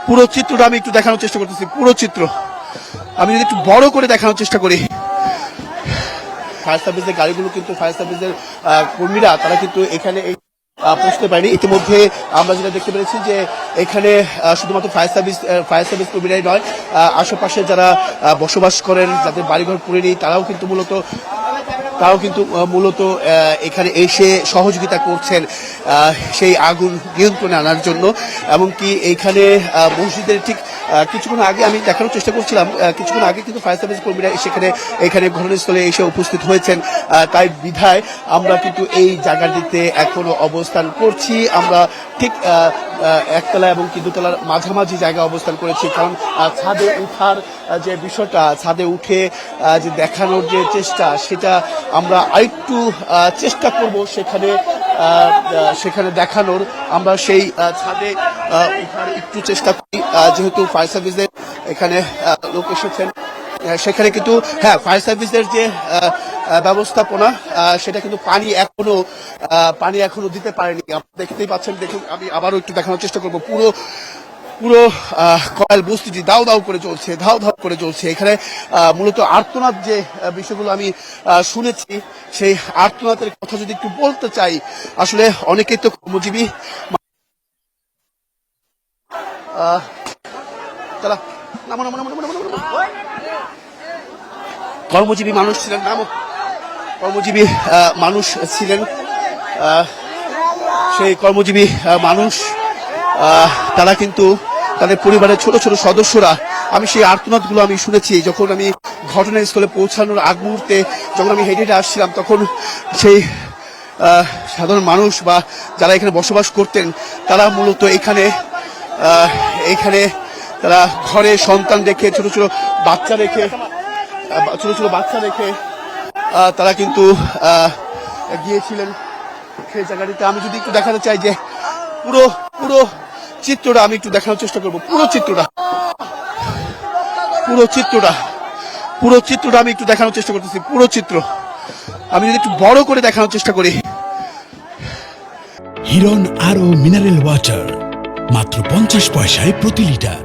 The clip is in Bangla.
পুরো চিত্রটা আমি একটু দেখানোর চেষ্টা করতেছি। পুরো চিত্র আমি যদি একটু বড় করে দেখানোর চেষ্টা করি, ফায়ার সার্ভিসের গাড়িগুলো কিন্তু ফায়ার সার্ভিসের কর্মীরা তারা কিন্তু এখানে পৌঁছতে পারেনি। ইতিমধ্যে আমরা যেটা দেখতে পেরেছি যে এখানে শুধুমাত্র ফায়ার সার্ভিস কর্মীরাই নয়, আশেপাশে যারা বসবাস করেন, যাদের বাড়িঘর পুড়েনি, তারাও কিন্তু মূলত এখানে এসে সহযোগিতা করছেন সেই আগুন নিয়ন্ত্রণে আনার জন্য। এমনকি এইখানে মসজিদের ঠিক কিছুক্ষণ আগে আমি দেখানোর চেষ্টা করছিলাম, কিছুক্ষণ আগে কিন্তু ফায়ার সার্ভিস কর্মীরা এখানে ঘটনাস্থলে এসে উপস্থিত হয়েছেন। তাই বিধায় আমরা কিন্তু এই জায়গাটিতে এখনো অবস্থান করছি। আমরা ঠিক একতলা এবং কি দোতলার মাঝামাঝি জায়গায় অবস্থান করেছি, কারণ ছাদে উঠার যে বিষয়টা, ছাদে উঠে যে দেখানোর যে চেষ্টা, সেটা আমরা আরেকটু চেষ্টা করব সেখানে দেখানোর। আমরা সেই ছাদে উঠার একটু চেষ্টা করি, যেহেতু ফায়ার সার্ভিসের এখানে লোক এসেছেন। সেখানে কিন্তু ফায়ার সার্ভিসের যে ব্যবস্থাপনা, সেটা কিন্তু পানি এখনো দিতে পারেনি। আপনারা দেখতেই পাচ্ছেন, দেখুন আমি আবারও একটু দেখানোর চেষ্টা করবো। পুরো কয়েল বস্তিটি দাউ দাউ করে চলছে। এখানে মূলত আর্তনাদ যে বিষয়গুলো আমি শুনেছি, সেই আর্তনাদের কথা যদি একটু বলতে চাই, আসলে অনেকেই তো কর্মজীবী মানুষ ছিলেন, সেই কর্মজীবী মানুষ তারা কিন্তু তাদের পরিবারের ছোট ছোট সদস্যরা, আমি সেই আর্তনাদগুলো আমি শুনেছি যখন আমি ঘটনাস্থলে পৌঁছানোর আগ মুহূর্তে যখন আমি হেঁটে আসছিলাম, তখন সেই সাধারণ মানুষ বা যারা এখানে বসবাস করতেন, তারা মূলত এখানে তারা ঘরে সন্তান রেখে, ছোট ছোট বাচ্চা রেখে তারা কিন্তু গিয়েছিলেন সেই জায়গাটিতে। আমি যদি একটু দেখাতে চাই যে পুরো চিত্রটা আমি একটু দেখানোর চেষ্টা করবো। পুরো চিত্রটা আমি একটু দেখানোর চেষ্টা করতেছি। পুরো চিত্র আমি যদি একটু বড় করে দেখানোর চেষ্টা করি। হিরন আরো মিনারেল ওয়াটার মাত্র 50 পয়সায় প্রতি লিটার।